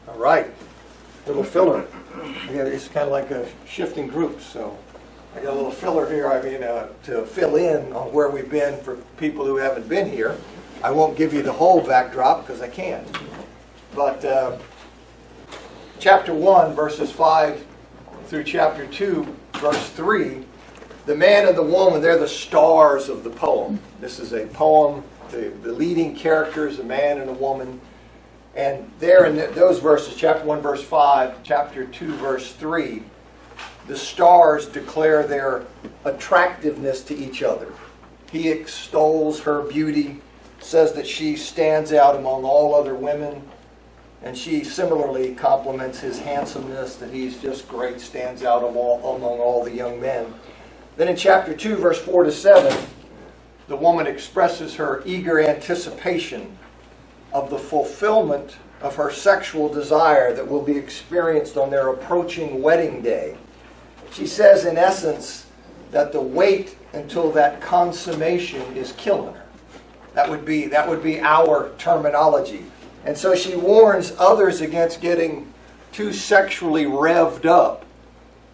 All right, little filler. Yeah, it's kind of like a shifting group, so I got a little filler here. To fill in on where we've been for people who haven't been here. I won't give you the whole backdrop because I can't. But chapter 1, verses 5 through chapter 2, verse 3, the man and the woman, they're the stars of the poem. This is a poem. The leading characters, a man and a woman. And there in those verses, chapter 1, verse 5, chapter 2, verse 3, the stars declare their attractiveness to each other. He extols her beauty, says that she stands out among all other women, and she similarly compliments his handsomeness, that he's just great, stands out among all the young men. Then in chapter 2, verse 4 to 7, the woman expresses her eager anticipation of the fulfillment of her sexual desire that will be experienced on their approaching wedding day. She says, in essence, that the wait until that consummation is killing her. That would be our terminology. And so she warns others against getting too sexually revved up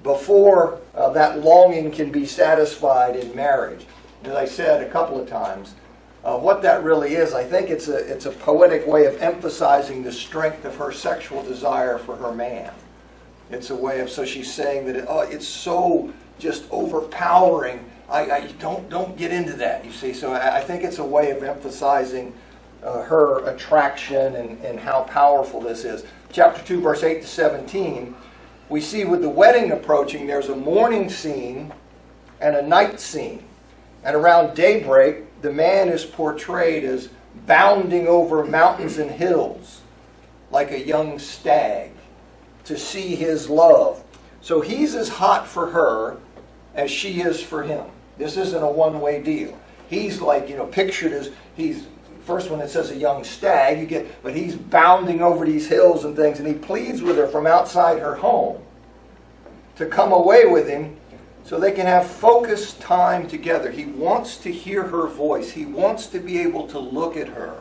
before that longing can be satisfied in marriage. As I said a couple of times, what that really is, I think it's a poetic way of emphasizing the strength of her sexual desire for her man. It's a way of, so she's saying that it's so just overpowering. I don't get into that, you see. So I think it's a way of emphasizing her attraction and how powerful this is. Chapter 2, verse 8 to 17, we see with the wedding approaching, there's a morning scene and a night scene. And around daybreak, the man is portrayed as bounding over mountains and hills like a young stag to see his love. So he's as hot for her as she is for him. This isn't a one-way deal. He's like, pictured as, he's, first one it says a young stag, but he's bounding over these hills and things, and he pleads with her from outside her home to come away with him so they can have focused time together. He wants to hear her voice. He wants to be able to look at her,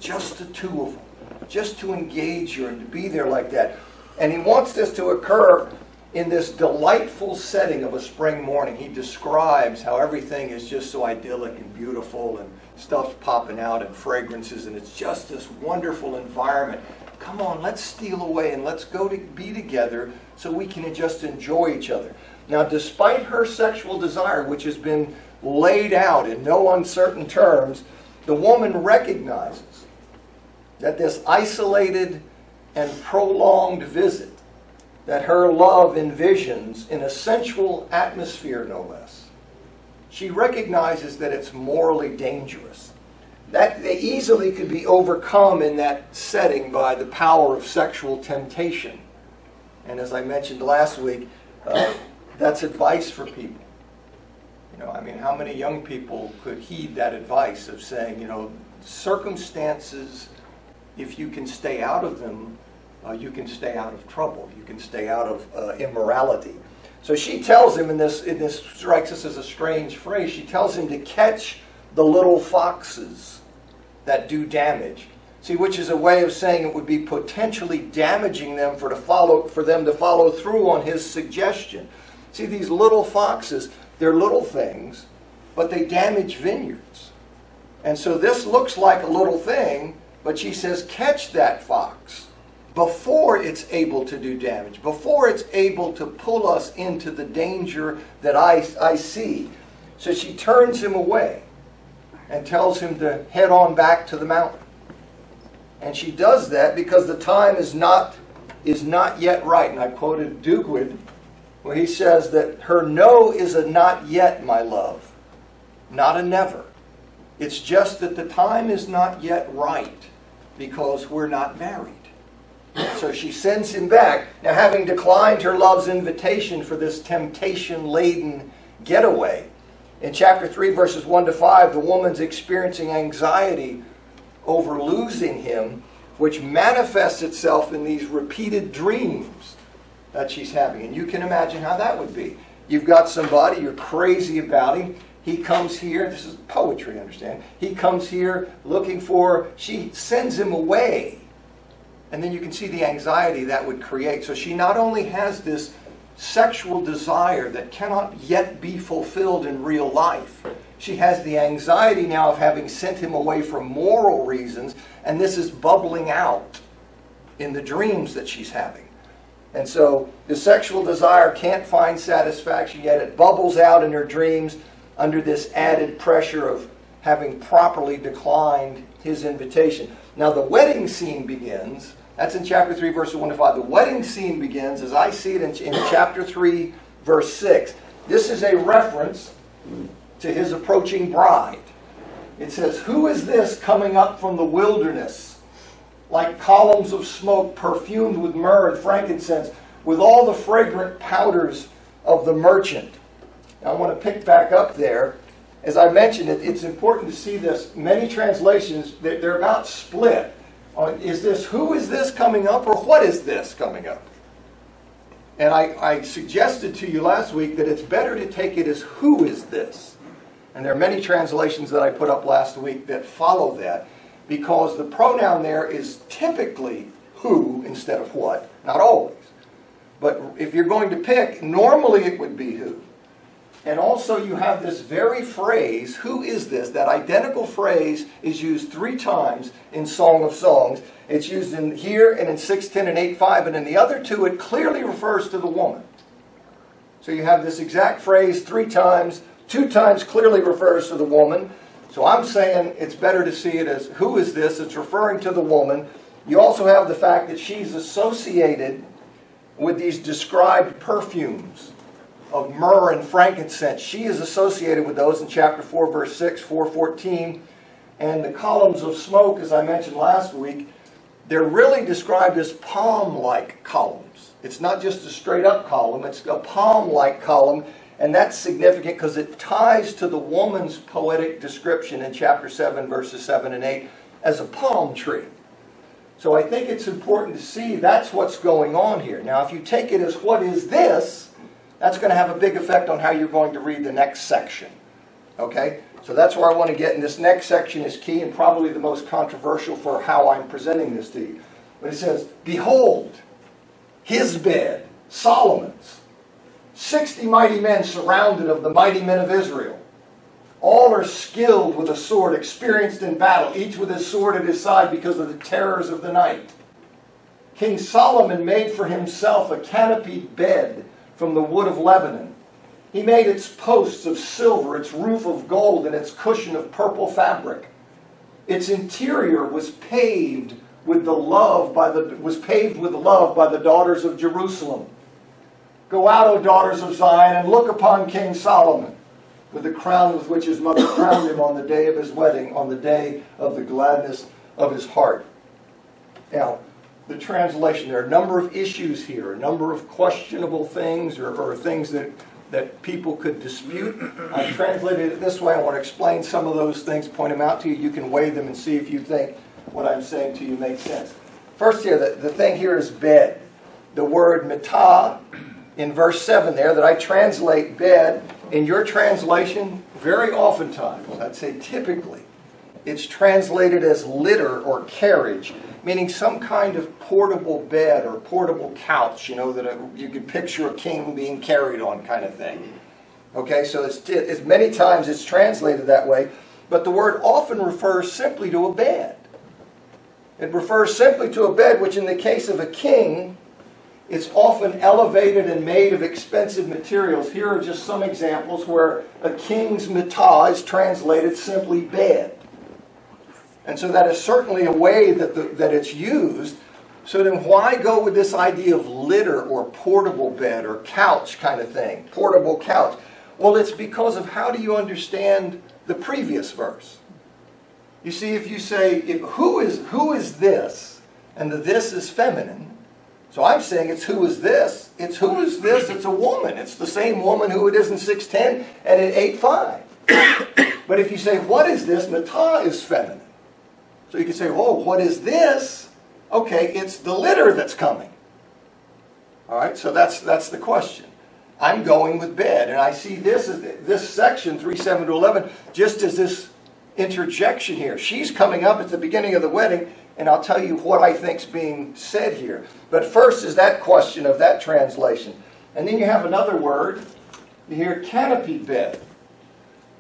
just the two of them, just to engage her and to be there like that. And he wants this to occur in this delightful setting of a spring morning. He describes how everything is just so idyllic and beautiful and stuff's popping out and fragrances, and it's just this wonderful environment. Come on, let's steal away and let's go to be together so we can just enjoy each other. Now, despite her sexual desire, which has been laid out in no uncertain terms, the woman recognizes that this isolated and prolonged visit that her love envisions in a sensual atmosphere, no less, she recognizes that it's morally dangerous. That they easily could be overcome in that setting by the power of sexual temptation. And as I mentioned last week, that's advice for people. How many young people could heed that advice of saying, circumstances, if you can stay out of them, you can stay out of trouble. You can stay out of immorality. So she tells him, and this strikes us as a strange phrase, she tells him to catch the little foxes that do damage. See, which is a way of saying it would be potentially damaging them for them to follow through on his suggestion. See, these little foxes, they're little things, but they damage vineyards. And so this looks like a little thing, but she says, catch that fox before it's able to do damage, before it's able to pull us into the danger that I see. So she turns him away and tells him to head on back to the mountain. And she does that because the time is not yet right. And I quoted Duguid, where he says that her no is a not yet, my love, not a never. It's just that the time is not yet right because we're not married. So she sends him back. Now, having declined her love's invitation for this temptation-laden getaway, in chapter 3, verses 1 to 5, the woman's experiencing anxiety over losing him, which manifests itself in these repeated dreams that she's having. And you can imagine how that would be. You've got somebody, you're crazy about him. He comes here, this is poetry, understand? He comes here looking for, she sends him away And then you can see the anxiety that would create. So she not only has this sexual desire that cannot yet be fulfilled in real life, she has the anxiety now of having sent him away for moral reasons, and this is bubbling out in the dreams that she's having. And so the sexual desire can't find satisfaction yet. It bubbles out in her dreams under this added pressure of having properly declined his invitation. Now the wedding scene begins. That's in chapter 3, verses 1 to 5. The wedding scene begins, as I see it, in chapter 3, verse 6. This is a reference to his approaching bride. It says, "Who is this coming up from the wilderness, like columns of smoke perfumed with myrrh and frankincense, with all the fragrant powders of the merchant?" Now, I want to pick back up there. As I mentioned, it's important to see this. Many translations, they're about split. Is this, who is this coming up, or what is this coming up? And I suggested to you last week that it's better to take it as who is this. And there are many translations that I put up last week that follow that, because the pronoun there is typically who instead of what. Not always. But if you're going to pick, normally it would be who. And also you have this very phrase, who is this? That identical phrase is used 3 times in Song of Songs. It's used in here and in 6:10 and 8:5, and in the other 2 it clearly refers to the woman. So you have this exact phrase 3 times, 2 times clearly refers to the woman. So I'm saying it's better to see it as who is this? It's referring to the woman. You also have the fact that she's associated with these described perfumes of myrrh and frankincense. She is associated with those in chapter 4, verse 6, 4:14. And the columns of smoke, as I mentioned last week, they're really described as palm-like columns. It's not just a straight-up column, it's a palm-like column. And that's significant because it ties to the woman's poetic description in chapter 7, verses 7 and 8, as a palm tree. So I think it's important to see that's what's going on here. Now, if you take it as what is this, that's going to have a big effect on how you're going to read the next section. Okay? So that's where I want to get, and this next section is key and probably the most controversial for how I'm presenting this to you. But it says, "Behold, his bed, Solomon's, 60 mighty men surrounded of the mighty men of Israel. All are skilled with a sword, experienced in battle, each with his sword at his side because of the terrors of the night. King Solomon made for himself a canopied bed from the wood of Lebanon. He made its posts of silver, its roof of gold, and its cushion of purple fabric. Its interior was paved with love by the daughters of Jerusalem. Go out, O daughters of Zion, and look upon King Solomon, with the crown with which his mother crowned him on the day of his wedding, on the day of the gladness of his heart." Now, the translation, there are a number of issues here, a number of questionable things or things that people could dispute. I've translated it this way. I want to explain some of those things, point them out to you. You can weigh them and see if you think what I'm saying to you makes sense. First here, the thing here is bed. The word mitah in verse 7 there, that I translate bed, in your translation, very oftentimes, I'd say typically, it's translated as litter or carriage, meaning some kind of portable bed or portable couch, that you could picture a king being carried on kind of thing. Okay, so it's many times it's translated that way, but the word often refers simply to a bed. It refers simply to a bed, which in the case of a king, it's often elevated and made of expensive materials. Here are just some examples where a king's mitah is translated simply bed. And so that is certainly a way that it's used. So then why go with this idea of litter or portable bed or couch kind of thing? Portable couch. Well, it's because of how do you understand the previous verse? You see, if you say, who is this, and the this is feminine, so I'm saying it's who is this. It's who is this? It's a woman. It's the same woman who it is in 6:10 and in 8:5. But if you say, what is this? Mitah is feminine. So you can say, oh, what is this? Okay, it's the litter that's coming. All right, so that's the question. I'm going with bed, and I see this section, 3:7 to 11, just as this interjection here. She's coming up at the beginning of the wedding. and I'll tell you what I think's being said here. But first is that question of that translation. And then you have another word. You hear canopy bed.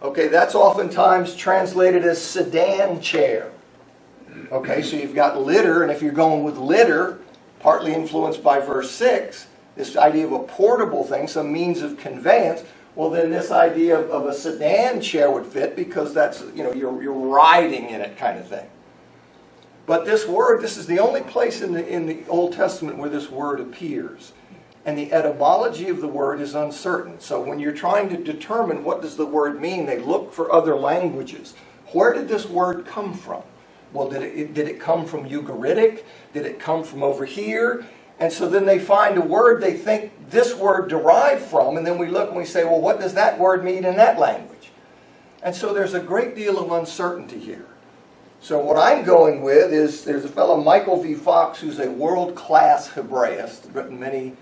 Okay, that's oftentimes translated as sedan chair. Okay, so you've got litter, and if you're going with litter, partly influenced by verse 6, this idea of a portable thing, some means of conveyance, well then this idea of a sedan chair would fit because that's, you're riding in it kind of thing. But this word, this is the only place in the Old Testament where this word appears. And the etymology of the word is uncertain. So when you're trying to determine what does the word mean, they look for other languages. Where did this word come from? Well, did it come from Ugaritic? Did it come from over here? And so then they find a word they think this word derived from, and then we look and we say, well, what does that word mean in that language? And so there's a great deal of uncertainty here. So what I'm going with is there's a fellow, Michael V. Fox, who's a world-class Hebraist, written many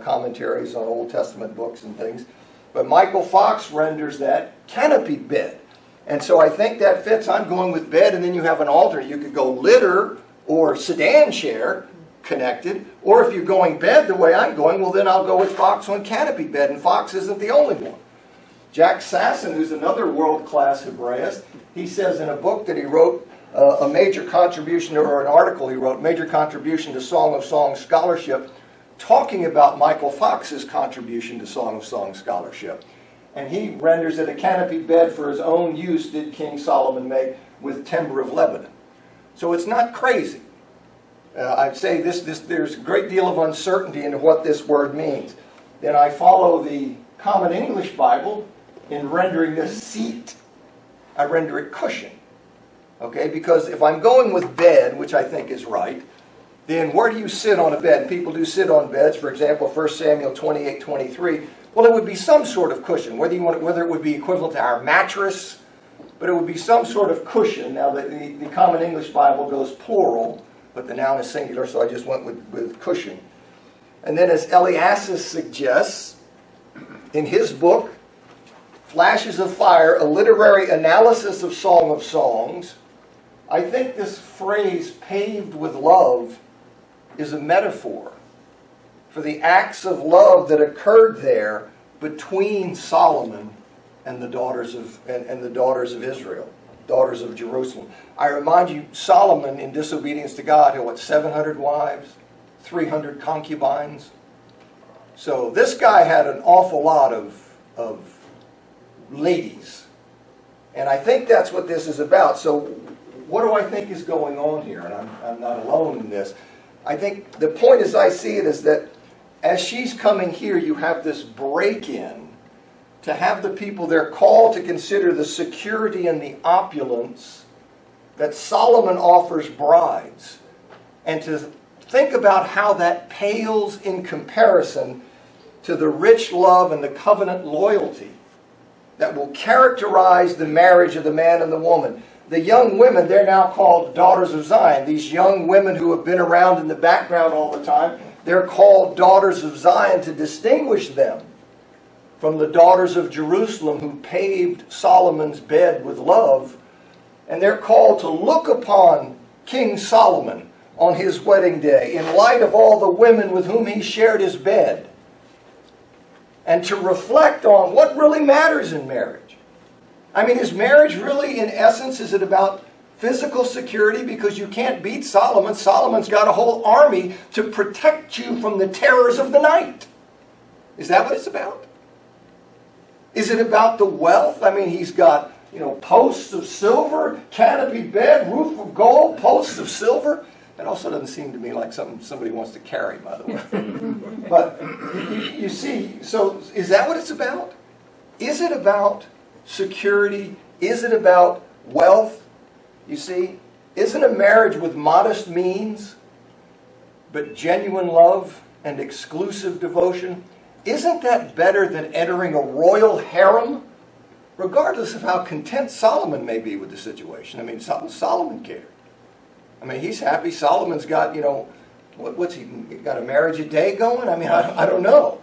commentaries on Old Testament books and things. But Michael Fox renders that canopy bed. And so I think that fits. I'm going with bed, and then you have an alternate. You could go litter or sedan chair connected. Or if you're going bed the way I'm going, well then I'll go with Fox on canopy bed. And Fox isn't the only one. Jack Sasson, who's another world-class Hebraist, he says in a book that he wrote, a major contribution, or an article he wrote, major contribution to Song of Songs scholarship, talking about Michael Fox's contribution to Song of Songs scholarship. And he renders it a canopy bed for his own use did King Solomon make with timber of Lebanon. So it's not crazy. I'd say there's a great deal of uncertainty into what this word means. Then I follow the Common English Bible in rendering this seat. I render it cushion. Okay, because if I'm going with bed, which I think is right, then where do you sit on a bed? People do sit on beds. For example, 1 Samuel 28:23. Well, it would be some sort of cushion, whether it would be equivalent to our mattress, but it would be some sort of cushion. Now, the Common English Bible goes plural, but the noun is singular, so I just went with cushion. And then as Eliasis suggests, in his book, Flashes of Fire, A Literary Analysis of Song of Songs, I think this phrase, paved with love, is a metaphor for the acts of love that occurred there between Solomon and the daughters of Israel, daughters of Jerusalem. I remind you, Solomon, in disobedience to God, had what, 700 wives, 300 concubines. So this guy had an awful lot of ladies. And I think that's what this is about. So what do I think is going on here? And I'm not alone in this. I think the point as I see it is that as she's coming here, you have this break-in to have the people, they're called to consider the security and the opulence that Solomon offers brides, and to think about how that pales in comparison to the rich love and the covenant loyalty that will characterize the marriage of the man and the woman. The young women, they're now called daughters of Zion. These young women who have been around in the background all the time, they're called daughters of Zion to distinguish them from the daughters of Jerusalem who paved Solomon's bed with love. And they're called to look upon King Solomon on his wedding day in light of all the women with whom he shared his bed, and to reflect on what really matters in marriage. I mean, is marriage really, in essence, is it about physical security? Because you can't beat Solomon. Solomon's got a whole army to protect you from the terrors of the night. Is that what it's about? Is it about the wealth? I mean, he's got, posts of silver, canopy bed, roof of gold, posts of silver. That also doesn't seem to me like something somebody wants to carry, by the way. But you see, so is that what it's about? Is it about security? Is it about wealth? You see, isn't a marriage with modest means, but genuine love and exclusive devotion, isn't that better than entering a royal harem? Regardless of how content Solomon may be with the situation. I mean, Solomon cared. I mean, he's happy. Solomon's got, what's he got a marriage a day going? I mean, I don't know.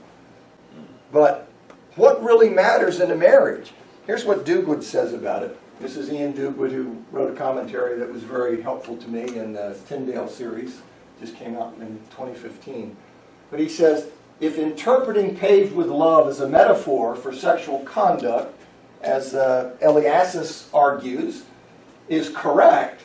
But what really matters in a marriage? Here's what Duguid says about it. This is Ian Duguid, who wrote a commentary that was very helpful to me in the Tyndale series. Just came out in 2015. But he says, if interpreting Paved with Love as a metaphor for sexual conduct, as Eliasis argues, is correct,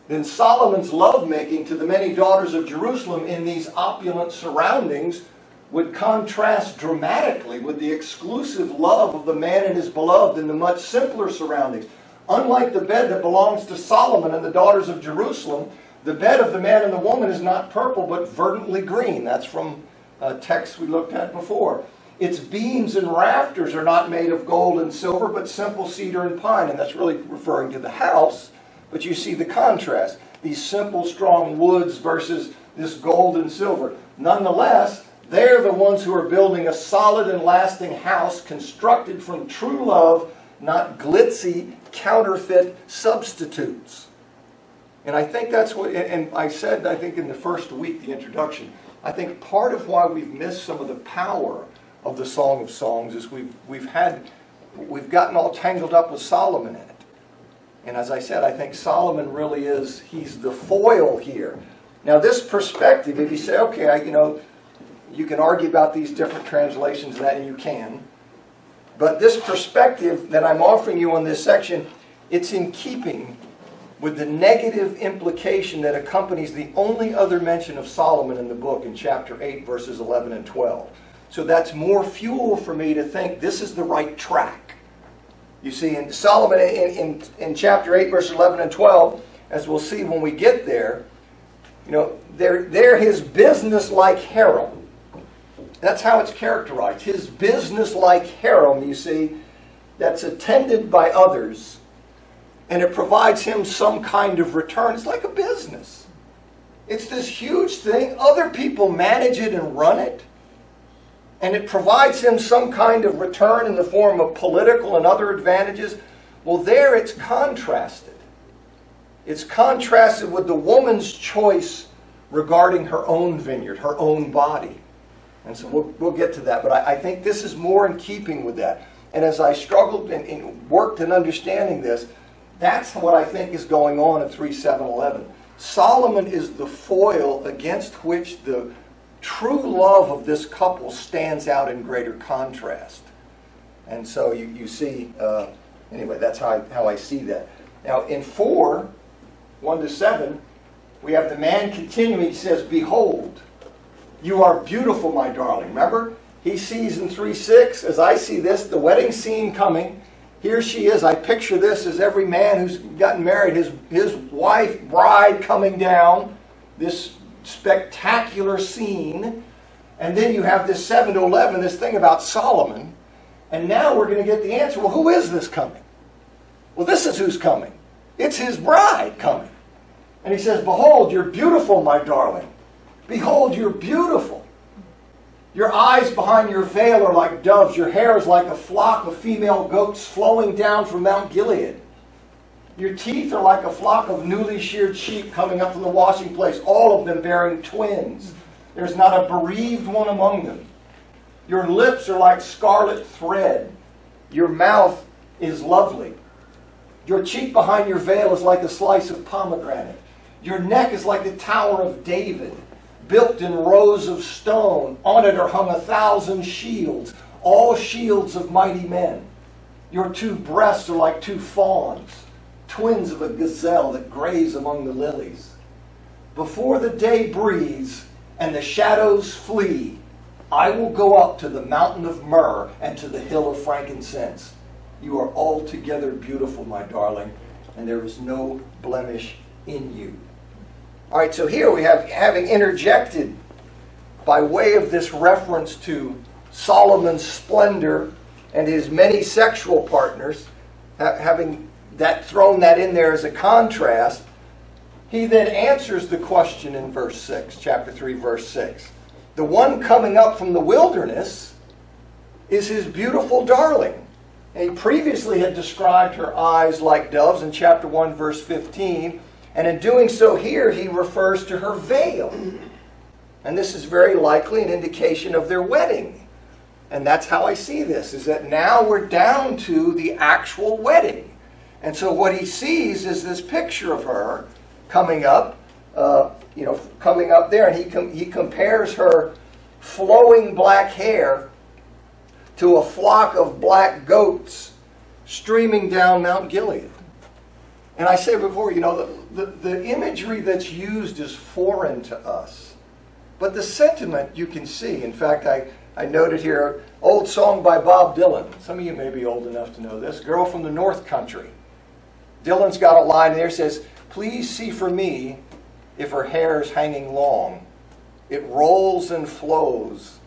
then Solomon's lovemaking to the many daughters of Jerusalem in these opulent surroundings would contrast dramatically with the exclusive love of the man and his beloved in the much simpler surroundings. Unlike the bed that belongs to Solomon and the daughters of Jerusalem, the bed of the man and the woman is not purple but verdantly green. That's from a text we looked at before. Its beams and rafters are not made of gold and silver but simple cedar and pine. And that's really referring to the house, but you see the contrast. These simple, strong woods versus this gold and silver. Nonetheless, they're the ones who are building a solid and lasting house constructed from true love, not glitzy, counterfeit substitutes. And I think that's what, and I said, I think in the first week, the introduction, I think part of why we've missed some of the power of the Song of Songs is we've gotten all tangled up with Solomon in it. And as I said, I think Solomon really is, he's the foil here. Now this perspective, if you say, okay, you can argue about these different translations of that, and you can. But this perspective that I'm offering you on this section, it's in keeping with the negative implication that accompanies the only other mention of Solomon in the book in chapter 8, verses 11 and 12. So that's more fuel for me to think this is the right track. You see, in Solomon, in chapter 8, verses 11 and 12, as we'll see when we get there, they're his business-like harem. That's how it's characterized. His business-like harem, you see, that's attended by others, and it provides him some kind of return. It's like a business. It's this huge thing. Other people manage it and run it, and it provides him some kind of return in the form of political and other advantages. Well, there it's contrasted. It's contrasted with the woman's choice regarding her own vineyard, her own body. And so we'll get to that. But I think this is more in keeping with that. And as I struggled and worked in understanding this, that's what I think is going on in 3:7-11. Solomon is the foil against which the true love of this couple stands out in greater contrast. And so you see, anyway, that's how I see that. Now in 4:1-7, we have the man continuing. He says, "Behold, you are beautiful, my darling." Remember, he sees in 3:6, as I see this, the wedding scene coming. Here she is. I picture this as every man who's gotten married, his wife, bride coming down, this spectacular scene. And then you have this 7-11, this thing about Solomon. And now we're going to get the answer. Well, who is this coming? Well, this is who's coming. It's his bride coming. And he says, "Behold, you're beautiful, my darling. Behold, you're beautiful. Your eyes behind your veil are like doves. Your hair is like a flock of female goats flowing down from Mount Gilead. Your teeth are like a flock of newly sheared sheep coming up from the washing place, all of them bearing twins. There's not a bereaved one among them. Your lips are like scarlet thread. Your mouth is lovely. Your cheek behind your veil is like a slice of pomegranate. Your neck is like the Tower of David, built in rows of stone. On it are hung 1,000 shields, all shields of mighty men. Your two breasts are like two fawns, twins of a gazelle that graze among the lilies. Before the day breathes and the shadows flee, I will go up to the mountain of myrrh and to the hill of frankincense. You are altogether beautiful, my darling, and there is no blemish in you." All right, so here we have, having interjected by way of this reference to Solomon's splendor and his many sexual partners, having thrown that in there as a contrast, he then answers the question in verse 6, chapter 3, verse 6. The one coming up from the wilderness is his beautiful darling. And he previously had described her eyes like doves in chapter 1, verse 15. And in doing so here, he refers to her veil. And this is very likely an indication of their wedding. And that's how I see this, is that now we're down to the actual wedding. And so what he sees is this picture of her coming up, coming up there, and he compares her flowing black hair to a flock of black goats streaming down Mount Gilead. And I said before, the imagery that's used is foreign to us. But the sentiment you can see. In fact, I noted here, old song by Bob Dylan. Some of you may be old enough to know this. Girl from the North Country. Dylan's got a line there that says, "Please see for me if her hair's hanging long. It rolls and flows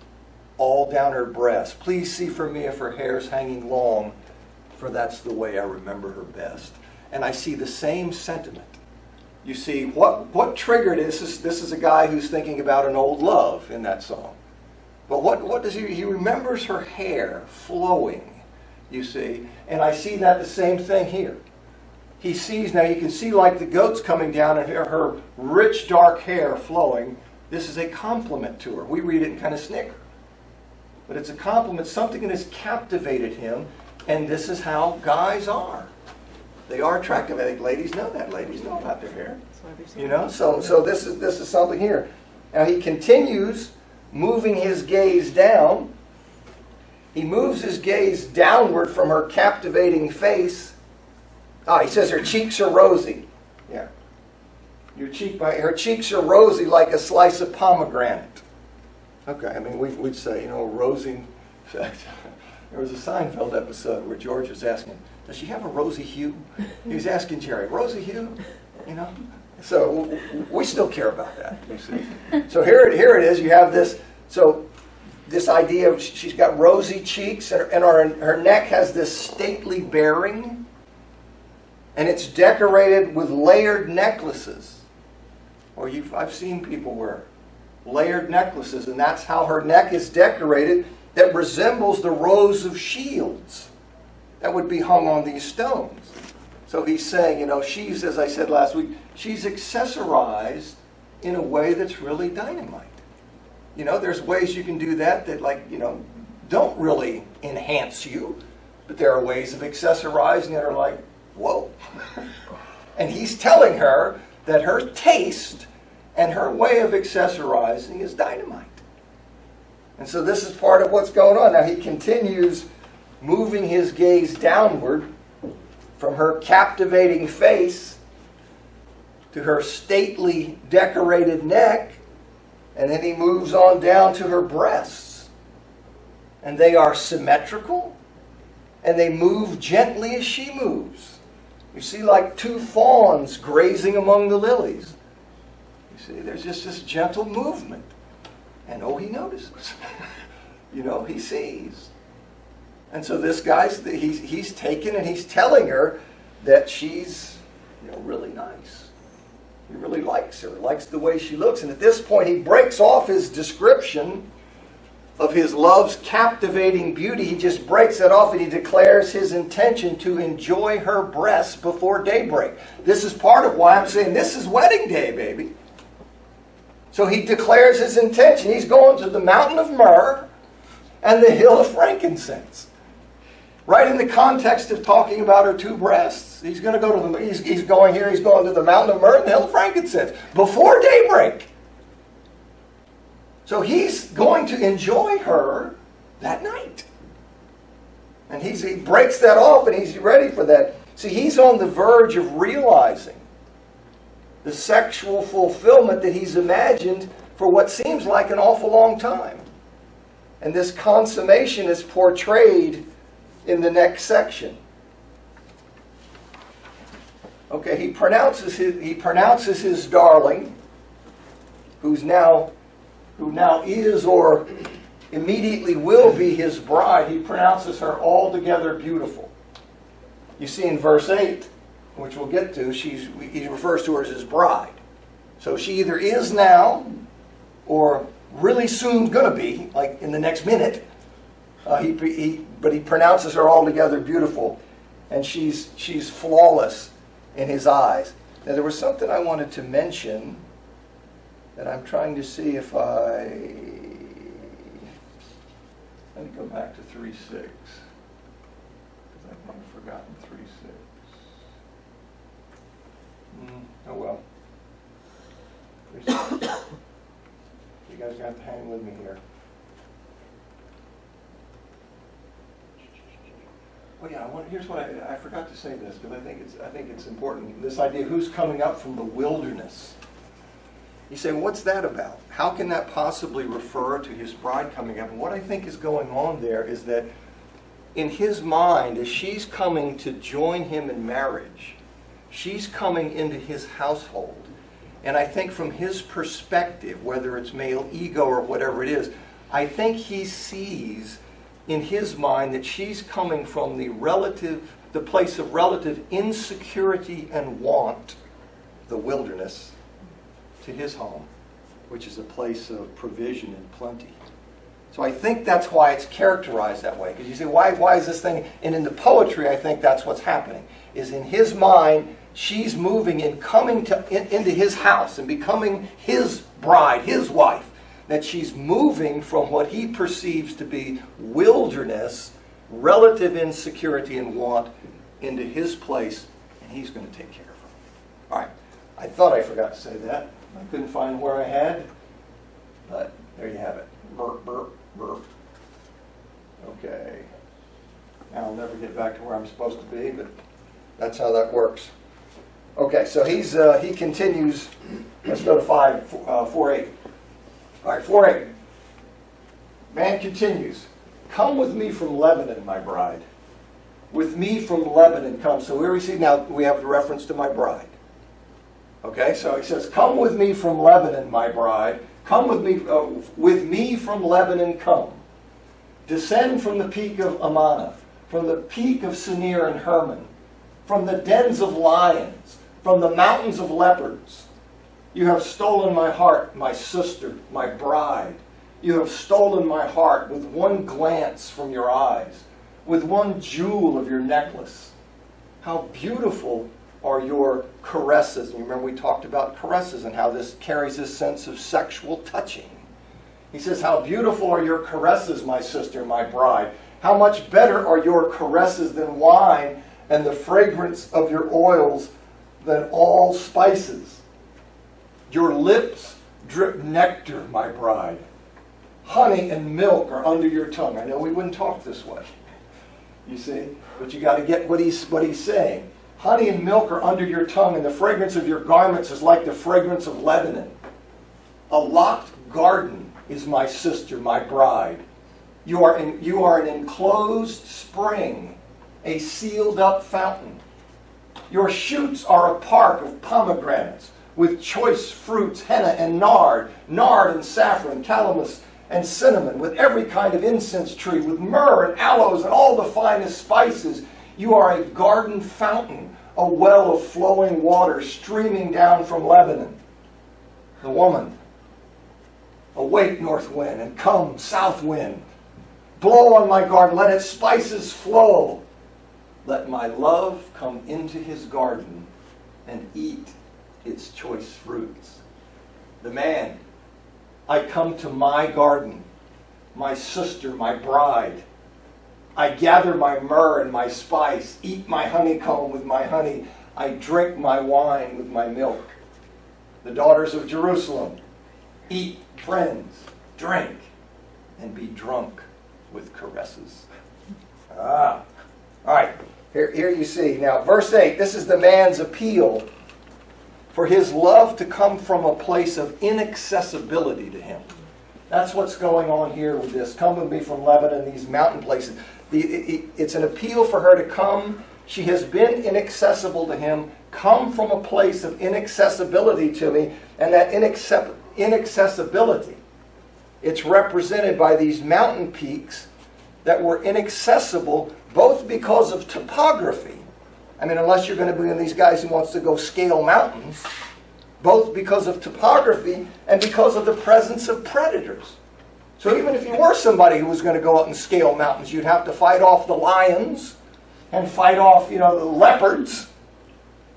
all down her breast. Please see for me if her hair's hanging long, for that's the way I remember her best." And I see the same sentiment. You see, what triggered this is a guy who's thinking about an old love in that song. But what does he remembers her hair flowing, you see. And I see that the same thing here. He sees, now you can see like the goats coming down and her rich dark hair flowing. This is a compliment to her. We read it and kind of snicker. But it's a compliment, something that has captivated him, and this is how guys are. They are attractive. I think ladies know that. Ladies know about their hair. So this is something here. Now he continues moving his gaze down. He moves his gaze downward from her captivating face. He says her cheeks are rosy. Yeah. Her cheeks are rosy like a slice of pomegranate. Okay, I mean, we'd say, rosy. In fact, there was a Seinfeld episode where George was asking, does she have a rosy hue? He was asking Jerry, rosy hue? So we still care about that, you see. So here it is. You have this. So this idea of she's got rosy cheeks, and her neck has this stately bearing, and it's decorated with layered necklaces. I've seen people wear layered necklaces, and that's how her neck is decorated, that resembles the rows of shields that would be hung on these stones. So he's saying, she's, as I said last week, she's accessorized in a way that's really dynamite. There's ways you can do that don't really enhance you, but there are ways of accessorizing that are like, whoa. And he's telling her that her taste and her way of accessorizing is dynamite. And so this is part of what's going on. Now he continues moving his gaze downward from her captivating face to her stately decorated neck, and then he moves on down to her breasts. And they are symmetrical, and they move gently as she moves. You see, like two fawns grazing among the lilies. You see, there's just this gentle movement. And he notices. He sees. And so this guy's, he's taken and he's telling her that she's, really nice. He really likes her, likes the way she looks. And at this point, he breaks off his description of his love's captivating beauty. He just breaks it off and he declares his intention to enjoy her breasts before daybreak. This is part of why I'm saying this is wedding day, baby. So he declares his intention. He's going to the mountain of myrrh and the hill of frankincense. Right in the context of talking about her two breasts. He's going to go to he's going to the mountain of myrrh and the hill of frankincense before daybreak. So he's going to enjoy her that night. And he breaks that off and he's ready for that. See, he's on the verge of realizing the sexual fulfillment that he's imagined for what seems like an awful long time. And this consummation is portrayed in the next section. Okay, he pronounces his darling, who now is or immediately will be his bride. He pronounces her altogether beautiful. You see in verse 8, which we'll get to, he refers to her as his bride. So she either is now or really soon going to be, like in the next minute. But he pronounces her altogether beautiful, and she's flawless in his eyes. Now there was something I wanted to mention that I'm trying to see if let me go back to 3:6, because I might have forgotten 3:6. Oh well. You guys got to hang with me here. Well, yeah. Here's what I forgot to say this because I think it's important. This idea: who's coming up from the wilderness? You say, what's that about? How can that possibly refer to his bride coming up? And what I think is going on there is that in his mind, as she's coming to join him in marriage, she's coming into his household. And I think from his perspective, whether it's male ego or whatever it is, I think he sees in his mind that she's coming from the place of relative insecurity and want, the wilderness, to his home, which is a place of provision and plenty. So I think that's why it's characterized that way. Because you say, why is this thing? And in the poetry, I think that's what's happening. Is in his mind, she's moving and coming into his house and becoming his bride, his wife. That she's moving from what he perceives to be wilderness, relative insecurity and want, into his place, and he's going to take care of her. All right. I thought I forgot to say that. I couldn't find where I had, but there you have it. Burp, burp, burp. Okay. Now I'll never get back to where I'm supposed to be, but that's how that works. Okay, so he continues. Let's go to 4:8. All right, 4:8. Man continues. Come with me from Lebanon, my bride. With me from Lebanon come. So here we see now we have the reference to my bride. Okay, so he says, come with me from Lebanon, my bride. Come with me from Lebanon come. Descend from the peak of Amana, from the peak of Senir and Hermon, from the dens of lions, from the mountains of leopards. You have stolen my heart, my sister, my bride. You have stolen my heart with one glance from your eyes, with one jewel of your necklace. How beautiful are your caresses. And you remember we talked about caresses and how this carries this sense of sexual touching. He says, how beautiful are your caresses, my sister, my bride. How much better are your caresses than wine, and the fragrance of your oils than all spices. Your lips drip nectar, my bride. Honey and milk are under your tongue. I know we wouldn't talk this way, you see, but you got to get what he's saying. Honey and milk are under your tongue, and the fragrance of your garments is like the fragrance of Lebanon. A locked garden is my sister, my bride. You are an enclosed spring, a sealed up fountain. Your shoots are a park of pomegranates with choice fruits, henna and nard and saffron, calamus and cinnamon, with every kind of incense tree, with myrrh and aloes and all the finest spices. You are a garden fountain, a well of flowing water streaming down from Lebanon. The woman, awake, north wind, and come, south wind. Blow on my garden, let its spices flow. Let my love come into his garden and eat its choice fruits. The man, I come to my garden, my sister, my bride. I gather my myrrh and my spice, eat my honeycomb with my honey. I drink my wine with my milk. The daughters of Jerusalem, eat, friends, drink, and be drunk with caresses. All right, here you see. Now, verse 8, this is the man's appeal for his love to come from a place of inaccessibility to him. That's what's going on here with this. Come with me from Lebanon, these mountain places. It's an appeal for her to come. She has been inaccessible to him. Come from a place of inaccessibility to me. And that inaccessibility, it's represented by these mountain peaks that were inaccessible both because of topography. I mean, unless you're going to be one of these guys who wants to go scale mountains, both because of topography and because of the presence of predators. So even if you were somebody who was going to go out and scale mountains, you'd have to fight off the lions and fight off, the leopards.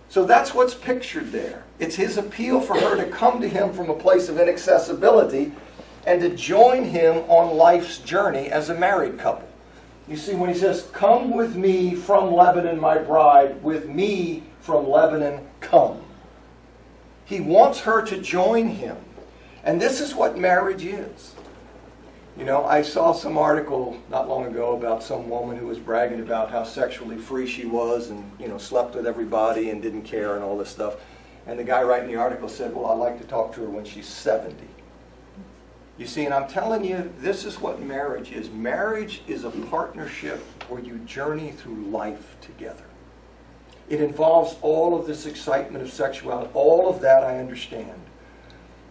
So that's what's pictured there. It's his appeal for her to come to him from a place of inaccessibility and to join him on life's journey as a married couple. You see, when he says, come with me from Lebanon, my bride, with me from Lebanon, come. He wants her to join him. And this is what marriage is. You know, I saw some article not long ago about some woman who was bragging about how sexually free she was and, you know, slept with everybody and didn't care and all this stuff. And the guy writing the article said, well, I'd like to talk to her when she's 70. You see, and I'm telling you, this is what marriage is. Marriage is a partnership where you journey through life together. It involves all of this excitement of sexuality. All of that I understand.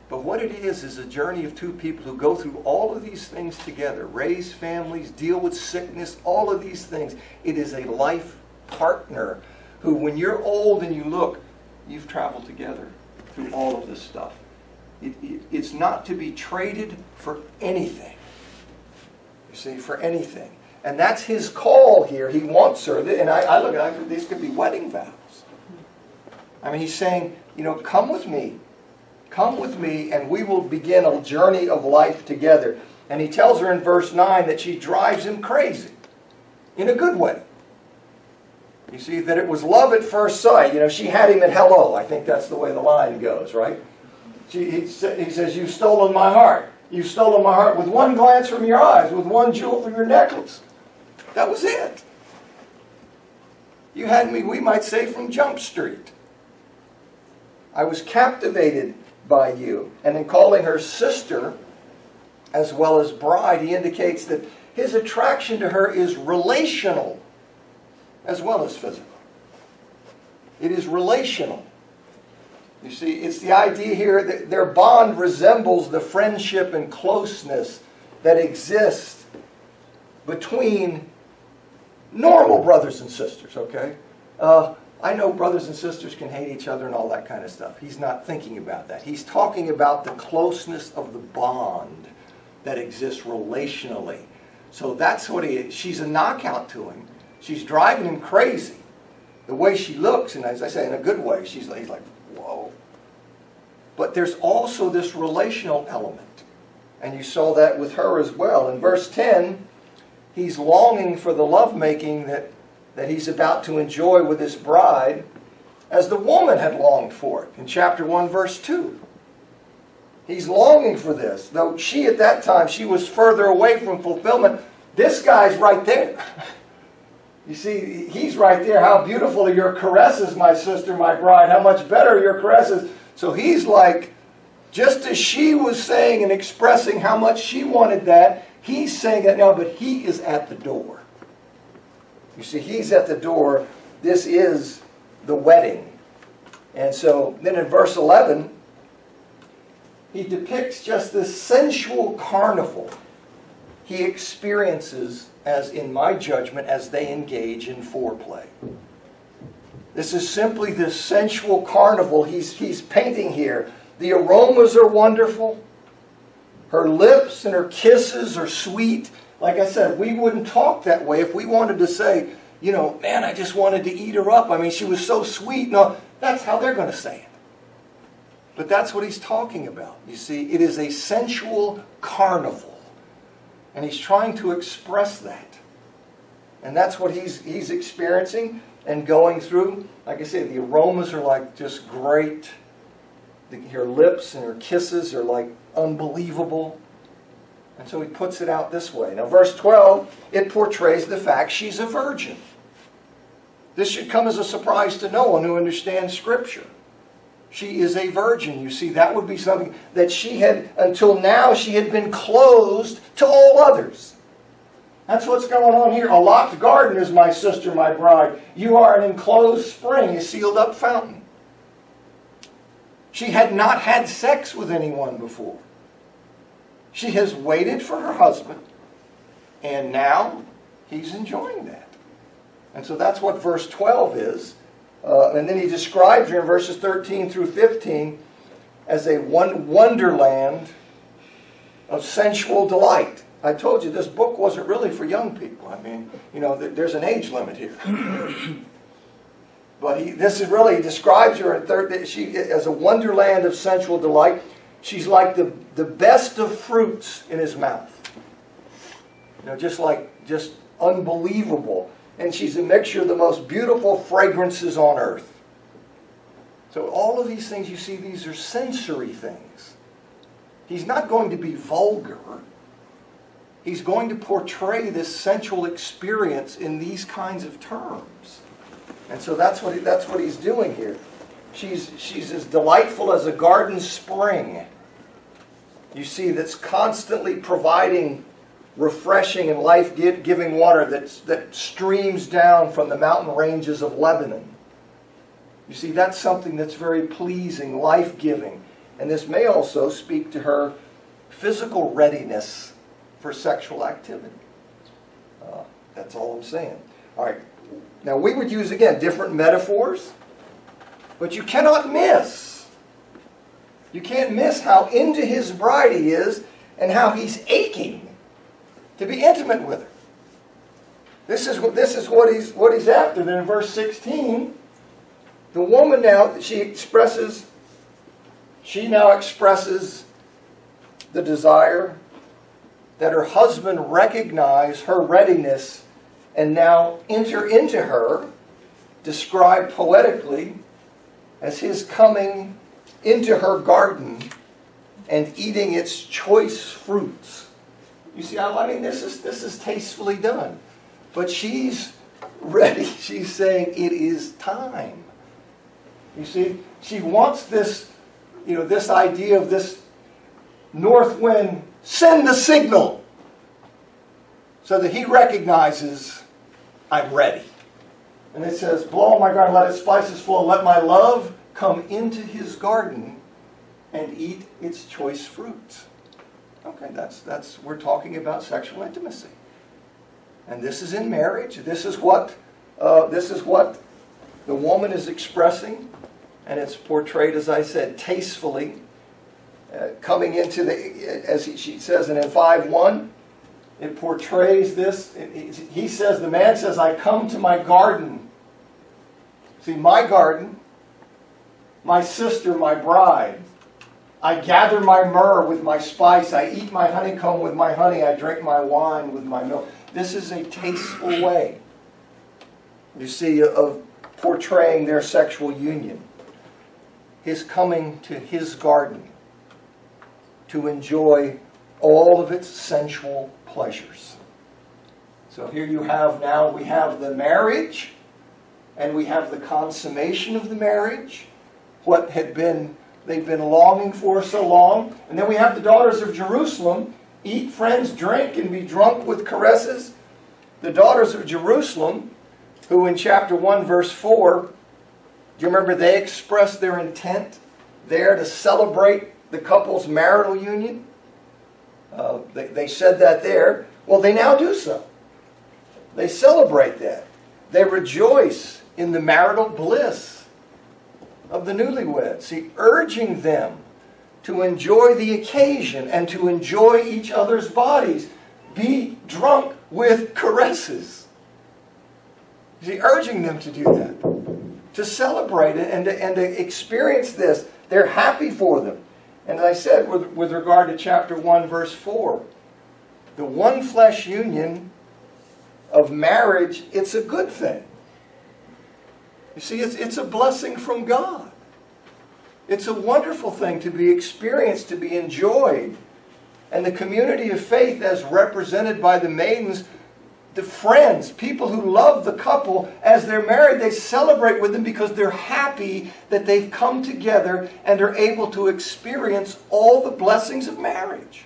But what it is a journey of two people who go through all of these things together. Raise families, deal with sickness, all of these things. It is a life partner who, when you're old and you look, you've traveled together through all of this stuff. It's not to be traded for anything. You see, for anything. And that's his call here. He wants her. And I look at it, these could be wedding vows. I mean, he's saying, you know, come with me. Come with me and we will begin a journey of life together. And he tells her in verse 9 that she drives him crazy. In a good way. You see, that it was love at first sight. You know, she had him at hello. I think that's the way the line goes, right? He says, you've stolen my heart. You've stolen my heart with one glance from your eyes, with one jewel from your necklace. That was it. You had me, we might say, from Jump Street. I was captivated by you. And in calling her sister, as well as bride, he indicates that his attraction to her is relational, as well as physical. It is relational. You see, it's the idea here that their bond resembles the friendship and closeness that exists between normal brothers and sisters, okay? I know brothers and sisters can hate each other and all that kind of stuff. He's not thinking about that. He's talking about the closeness of the bond that exists relationally. So that's what he is. She's a knockout to him. She's driving him crazy. The way she looks, and as I say, in a good way, he's like, whoa. But there's also this relational element. And you saw that with her as well. In verse 10, he's longing for the lovemaking that he's about to enjoy with his bride, as the woman had longed for it in chapter 1, verse 2. He's longing for this. Though she, at that time, she was further away from fulfillment. This guy's right there. You see, he's right there. How beautiful are your caresses, my sister, my bride. How much better are your caresses. So he's like, just as she was saying and expressing how much she wanted that, he's saying that now, but he is at the door. You see, he's at the door. This is the wedding. And so then in verse 11, he depicts just this sensual carnival he experiences, as in my judgment, as they engage in foreplay. This is simply this sensual carnival he's painting here. The aromas are wonderful. Her lips and her kisses are sweet. Like I said, we wouldn't talk that way if we wanted to say, you know, man, I just wanted to eat her up. I mean, she was so sweet. No, that's how they're going to say it. But that's what he's talking about. You see, it is a sensual carnival. And he's trying to express that. And that's what he's experiencing and going through. Like I say, the aromas are like just great. Her lips and her kisses are like unbelievable. And so he puts it out this way. Now, verse 12, it portrays the fact she's a virgin. This should come as a surprise to no one who understands Scripture. She is a virgin. You see, that would be something that she had, until now, she had been closed to all others. That's what's going on here. A locked garden is my sister, my bride. You are an enclosed spring, a sealed up fountain. She had not had sex with anyone before. She has waited for her husband, and now he's enjoying that. And so that's what verse 12 is. And then he describes her in verses 13 through 15 as a wonderland of sensual delight. I told you this book wasn't really for young people. I mean, you know, there's an age limit here. But he describes her as a wonderland of sensual delight. She's like the best of fruits in his mouth. You know, just unbelievable. And she's a mixture of the most beautiful fragrances on earth. So all of these things you see, these are sensory things. He's not going to be vulgar. He's going to portray this sensual experience in these kinds of terms. And so that's what he's doing here. She's as delightful as a garden spring. You see, that's constantly providing refreshing and life-giving water that streams down from the mountain ranges of Lebanon. You see, that's something that's very pleasing, life-giving. And this may also speak to her physical readiness for sexual activity. That's all I'm saying. All right. Now, we would use, again, different metaphors, but you cannot miss. You can't miss how into his bride he is and how he's aching to be intimate with her. This is what he's after. Then in verse 16, the woman now, she now expresses the desire that her husband recognize her readiness and now enter into her, described poetically as his coming into her garden and eating its choice fruits. You see, I mean, this is tastefully done. But she's ready. She's saying it is time. You see, she wants this, this idea of this north wind, send the signal so that he recognizes I'm ready. And it says, blow on my garden, let its spices flow, let my love come into his garden and eat its choice fruits. Okay, we're talking about sexual intimacy. And this is in marriage. This is what the woman is expressing. And it's portrayed, as I said, tastefully. Coming into she says, and in 5:1, it portrays this. The man says, I come to my garden. See, my garden, my sister, my bride. I gather my myrrh with my spice. I eat my honeycomb with my honey. I drink my wine with my milk. This is a tasteful way, you see, of portraying their sexual union. His coming to his garden to enjoy all of its sensual pleasures. So here we have the marriage, and we have the consummation of the marriage, what they've been longing for so long. And then we have the daughters of Jerusalem, eat, friends, drink, and be drunk with caresses. The daughters of Jerusalem, who in chapter 1, verse 4, do you remember they expressed their intent there to celebrate the couple's marital union? They said that there. Well, they now do so. They celebrate that. They rejoice in the marital bliss of the newlyweds. See, urging them to enjoy the occasion and to enjoy each other's bodies. Be drunk with caresses. See, urging them to do that. To celebrate it and to experience this. They're happy for them. And as I said, with regard to chapter 1, verse 4, the one flesh union of marriage, it's a good thing. You see, it's a blessing from God. It's a wonderful thing to be experienced, to be enjoyed. And the community of faith, as represented by the maidens, the friends, people who love the couple, as they're married, they celebrate with them because they're happy that they've come together and are able to experience all the blessings of marriage.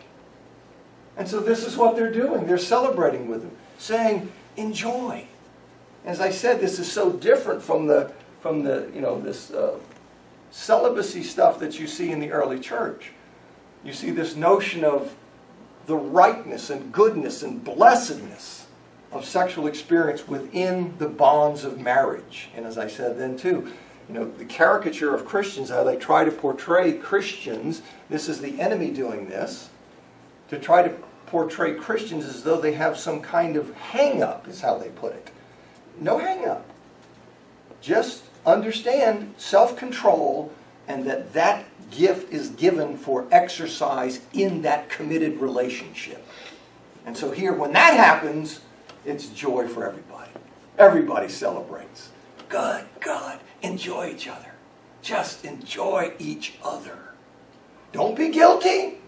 And so this is what they're doing. They're celebrating with them, saying, enjoy. As I said, this is so different from this celibacy stuff that you see in the early church. You see this notion of the rightness and goodness and blessedness of sexual experience within the bonds of marriage. And as I said then too, the caricature of Christians, how they try to portray Christians, this is the enemy doing this, to try to portray Christians as though they have some kind of hang-up, is how they put it. No hang-up. Just understand self-control and that gift is given for exercise in that committed relationship. And so here, when that happens, it's joy for everybody. Everybody celebrates. Good, enjoy each other. Just enjoy each other. Don't be guilty.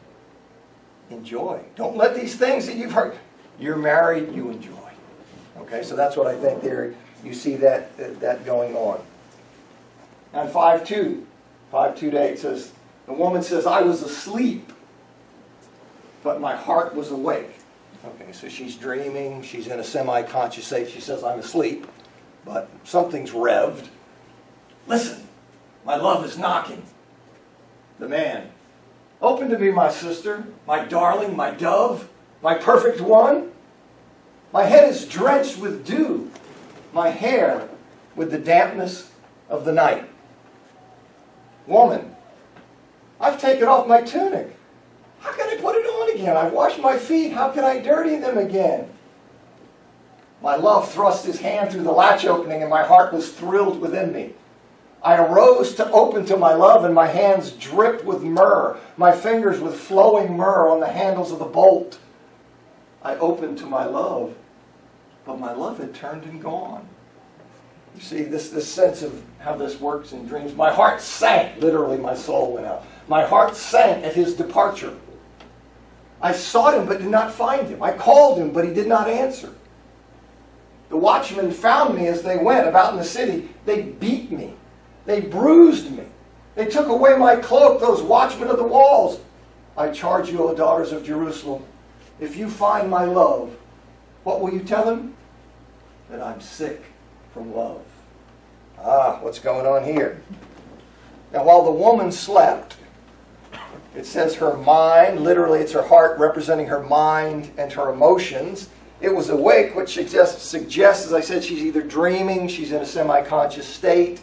Enjoy. Don't let these things that you've heard. You're married, you enjoy. Okay, so that's what I think there. You see that going on. And 5:2 to 8 says, the woman says, I was asleep, but my heart was awake. Okay, so she's dreaming, she's in a semi-conscious state. She says, I'm asleep, but something's revved. Listen, my love is knocking. The man, open to me, my sister, my darling, my dove, my perfect one. My head is drenched with dew, my hair with the dampness of the night. Woman, I've taken off my tunic. How can I put it on again? I've washed my feet. How can I dirty them again? My love thrust his hand through the latch opening, and my heart was thrilled within me. I arose to open to my love, and my hands dripped with myrrh, my fingers with flowing myrrh on the handles of the bolt. I opened to my love, but my love had turned and gone. You see, this sense of how this works in dreams. My heart sank. Literally, my soul went out. My heart sank at his departure. I sought him, but did not find him. I called him, but he did not answer. The watchmen found me as they went about in the city. They beat me. They bruised me. They took away my cloak, those watchmen of the walls. I charge you, O daughters of Jerusalem, if you find my love, what will you tell him? That I'm sick from love. What's going on here? Now, while the woman slept, it says her mind, literally it's her heart representing her mind and her emotions. It was awake, which suggests, as I said, she's either dreaming, she's in a semi-conscious state.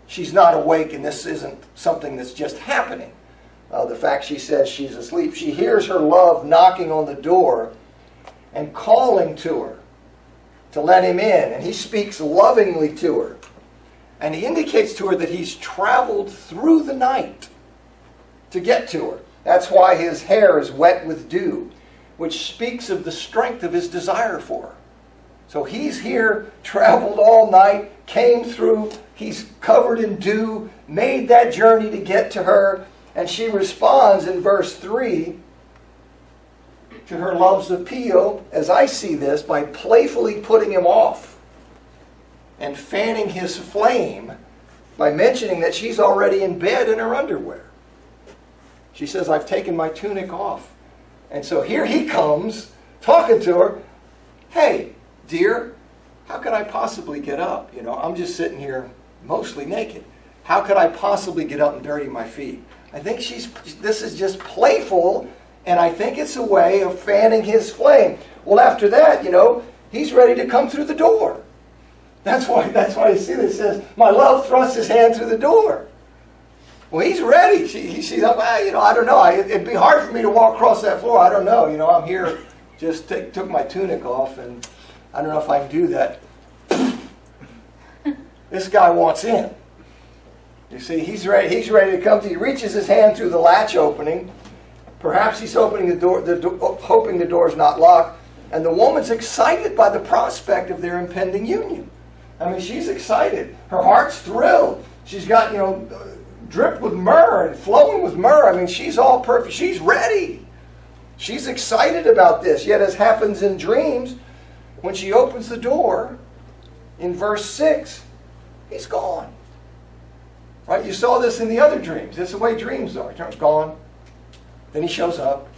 She's not awake, and this isn't something that's just happening. The fact she says she's asleep. She hears her love knocking on the door and calling to her to let him in. And he speaks lovingly to her. And he indicates to her that he's traveled through the night to get to her. That's why his hair is wet with dew, which speaks of the strength of his desire for her. So he's here, traveled all night, came through, he's covered in dew, made that journey to get to her, and she responds in verse 3 to her love's appeal, as I see this, by playfully putting him off and fanning his flame by mentioning that she's already in bed in her underwear. She says, I've taken my tunic off. And so here he comes, talking to her. Hey, dear, how could I possibly get up? I'm just sitting here mostly naked. How could I possibly get up and dirty my feet? I think this is just playful, and I think it's a way of fanning his flame. Well, after that, he's ready to come through the door. That's why you see this. It says, my love thrusts his hand through the door. Well, he's ready. She's up. I don't know. It'd be hard for me to walk across that floor. I don't know. I'm here. Just took my tunic off, and I don't know if I can do that. This guy wants in. You see, he's ready. He's ready to come to you. He reaches his hand through the latch opening. Perhaps he's opening the door, hoping the door's not locked. And the woman's excited by the prospect of their impending union. I mean, she's excited. Her heart's thrilled. She's got, dripped with myrrh and flowing with myrrh. I mean, she's all perfect. She's ready. She's excited about this. Yet, as happens in dreams, when she opens the door, in verse 6, he's gone. Right? You saw this in the other dreams. That's the way dreams are. He's gone. Then he shows up.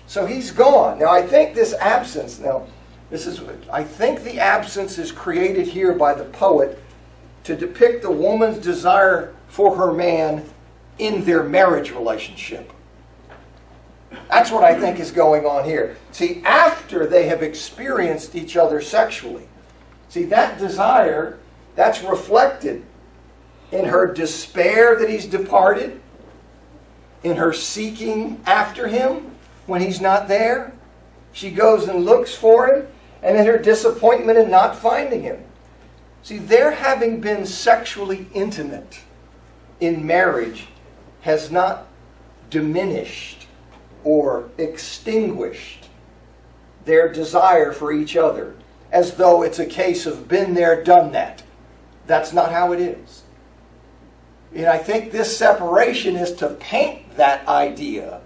So he's gone. Now, I think this absence, I think the absence is created here by the poet to depict the woman's desire for her man in their marriage relationship. That's what I think is going on here. See, after they have experienced each other sexually, see, that desire, that's reflected in her despair that he's departed, in her seeking after him when he's not there. She goes and looks for him, and in her disappointment in not finding him. See, their having been sexually intimate in marriage has not diminished or extinguished their desire for each other, as though it's a case of been there, done that. That's not how it is. And I think this separation is to paint that idea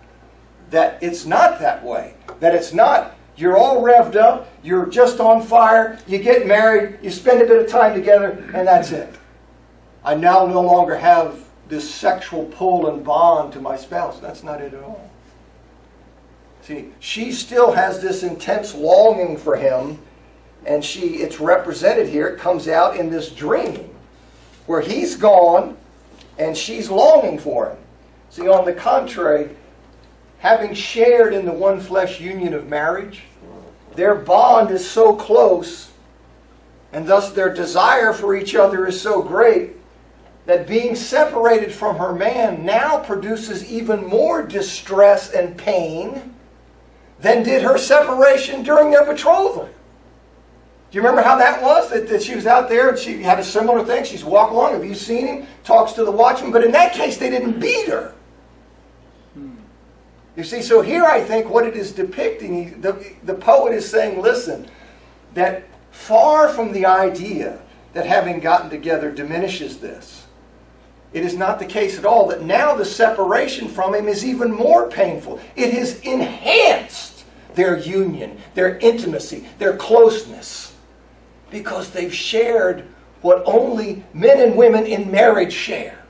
that it's not that way. That it's not, you're all revved up, you're just on fire, you get married, you spend a bit of time together, and that's it. I now no longer have this sexual pull and bond to my spouse. That's not it at all. See, she still has this intense longing for him, and it's represented here. It comes out in this dream where he's gone and she's longing for him. See, on the contrary, having shared in the one flesh union of marriage, their bond is so close, and thus their desire for each other is so great, that being separated from her man now produces even more distress and pain than did her separation during their betrothal. Do you remember how that was? That she was out there and she had a similar thing. She's walking along. Have you seen him? Talks to the watchman. But in that case, they didn't beat her. You see, so here I think what it is depicting, the poet is saying, listen, that far from the idea that having gotten together diminishes this, it is not the case at all, that now the separation from him is even more painful. It has enhanced their union, their intimacy, their closeness, because they've shared what only men and women in marriage share.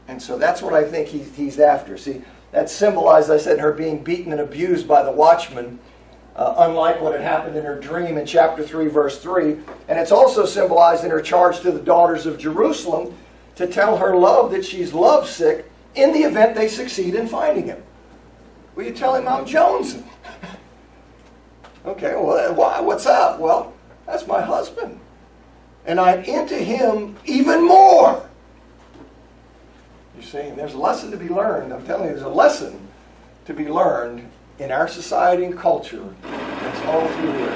And so that's what I think he's after. See, that symbolized, I said, her being beaten and abused by the watchman, unlike what had happened in her dream in chapter 3, verse 3. And it's also symbolized in her charge to the daughters of Jerusalem to tell her love that she's lovesick in the event they succeed in finding him. Will you tell him I'm jonesing? Okay, well, why? What's up? Well, that's my husband. And I'm into him even more. You see, and there's a lesson to be learned. I'm telling you, there's a lesson to be learned in our society and culture. That's all through here.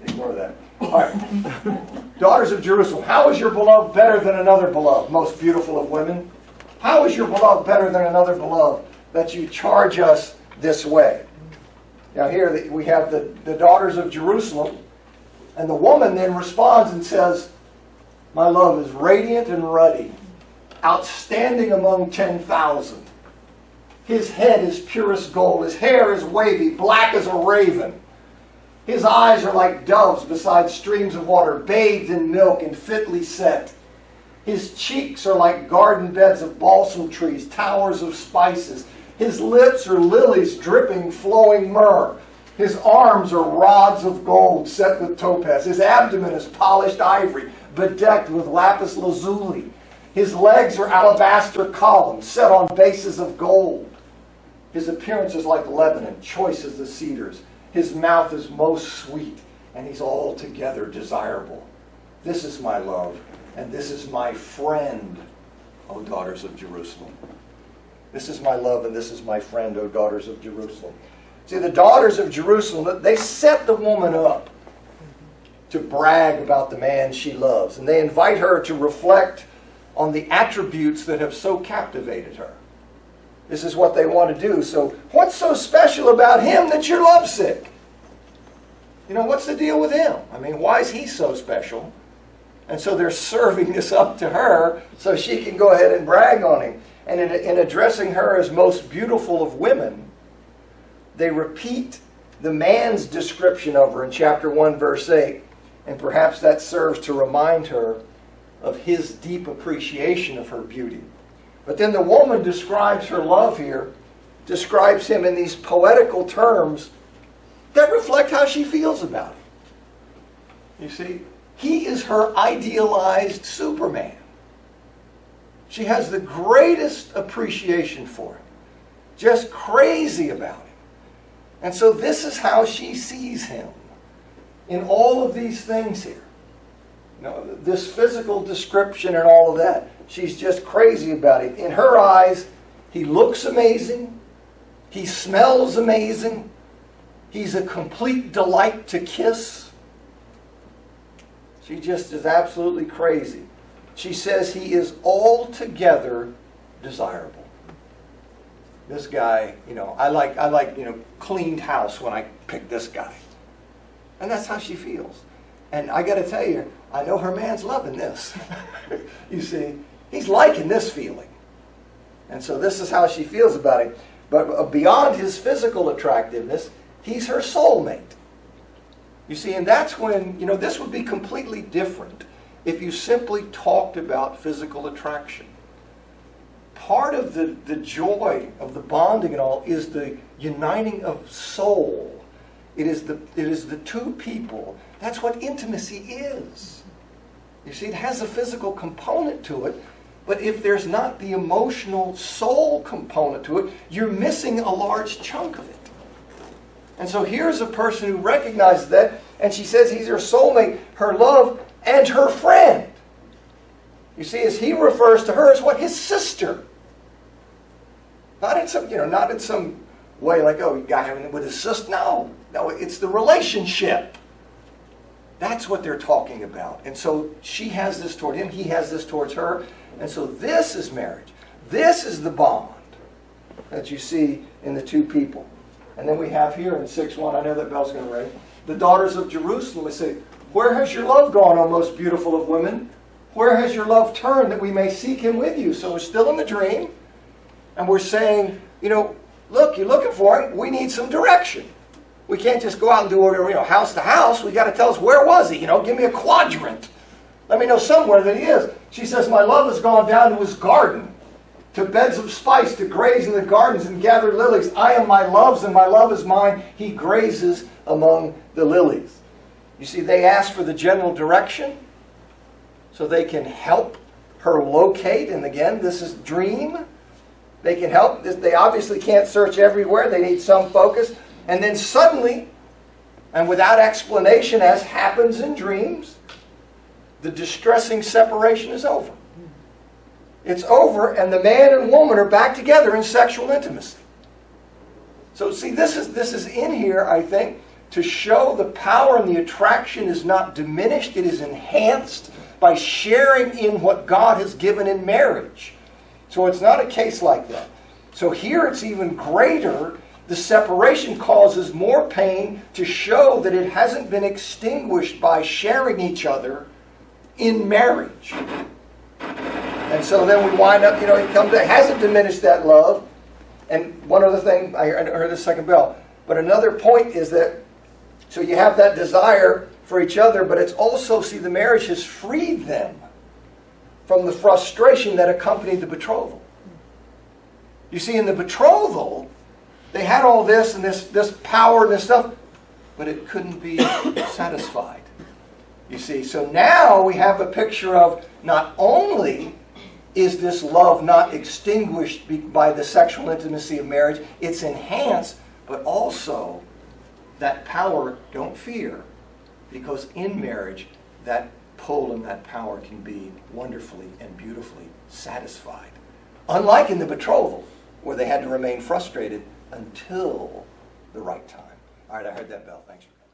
Ignore that. All right. Daughters of Jerusalem, how is your beloved better than another beloved, most beautiful of women? How is your beloved better than another beloved, that you charge us this way? Now here we have the daughters of Jerusalem, and the woman then responds and says, my love is radiant and ruddy, outstanding among 10,000. His head is purest gold, his hair is wavy, black as a raven. His eyes are like doves beside streams of water, bathed in milk and fitly set. His cheeks are like garden beds of balsam trees, towers of spices. His lips are lilies dripping, flowing myrrh. His arms are rods of gold set with topaz. His abdomen is polished ivory, bedecked with lapis lazuli. His legs are alabaster columns set on bases of gold. His appearance is like Lebanon, choice as the cedars. His mouth is most sweet, and he's altogether desirable. This is my love, and this is my friend, O daughters of Jerusalem. This is my love, and this is my friend, O daughters of Jerusalem. See, the daughters of Jerusalem, they set the woman up to brag about the man she loves, and they invite her to reflect on the attributes that have so captivated her. This is what they want to do. So what's so special about him that you're lovesick? You know, what's the deal with him? I mean, why is he so special? And so they're serving this up to her so she can go ahead and brag on him. And in addressing her as most beautiful of women, they repeat the man's description of her in chapter 1, verse 8. And perhaps that serves to remind her of his deep appreciation of her beauty. But then the woman describes her love here, describes him in these poetical terms that reflect how she feels about him. You see, he is her idealized Superman. She has the greatest appreciation for him, just crazy about him. And so this is how she sees him in all of these things here. You know, this physical description and all of that. She's just crazy about it. In her eyes, he looks amazing. He smells amazing. He's a complete delight to kiss. She just is absolutely crazy. She says he is altogether desirable. This guy, you know, I like, cleaned house when I pick this guy. And that's how she feels. And I got to tell you, I know her man's loving this. You see, he's liking this feeling. And so this is how she feels about him. But beyond his physical attractiveness, he's her soulmate. You see, and that's when, this would be completely different if you simply talked about physical attraction. Part of the joy of the bonding and all is the uniting of soul. It is the two people. That's what intimacy is. You see, it has a physical component to it, but if there's not the emotional soul component to it, you're missing a large chunk of it. And so here's a person who recognizes that, and she says he's her soulmate, her love, and her friend. You see, as he refers to her as what? His sister. Not in some way like, oh, you got him with his sister. No, it's the relationship. That's what they're talking about. And so she has this toward him, he has this towards her. And so this is marriage. This is the bond that you see in the two people. And then we have here in 6:1, I know that bell's going to ring, the daughters of Jerusalem. They say, where has your love gone, O most beautiful of women? Where has your love turned that we may seek him with you? So we're still in the dream. And we're saying, look, you're looking for him. We need some direction. We can't just go out and do order, house to house. We got to tell us, where was he? Give me a quadrant. Let me know somewhere that he is. She says, my love has gone down to his garden, to beds of spice, to graze in the gardens and gather lilies. I am my love's and my love is mine. He grazes among the lilies. You see, they ask for the general direction so they can help her locate. And again, this is dream. They can help. They obviously can't search everywhere. They need some focus. And then suddenly, and without explanation, as happens in dreams, the distressing separation is over. It's over, and the man and woman are back together in sexual intimacy. So see, this is in here, I think, to show the power and the attraction is not diminished. It is enhanced by sharing in what God has given in marriage. So it's not a case like that. So here it's even greater. The separation causes more pain to show that it hasn't been extinguished by sharing each other in marriage. And so then we wind up, it hasn't diminished that love. And one other thing, I heard the second bell. But another point is that, so you have that desire for each other, but it's also, see, the marriage has freed them from the frustration that accompanied the betrothal. You see, in the betrothal, they had all this and this power and this stuff, but it couldn't be satisfied. You see, so now we have a picture of not only is this love not extinguished by the sexual intimacy of marriage, it's enhanced, but also that power, don't fear, because in marriage, that pull and that power can be wonderfully and beautifully satisfied. Unlike in the betrothal, where they had to remain frustrated until the right time. All right, I heard that bell. Thanks for coming.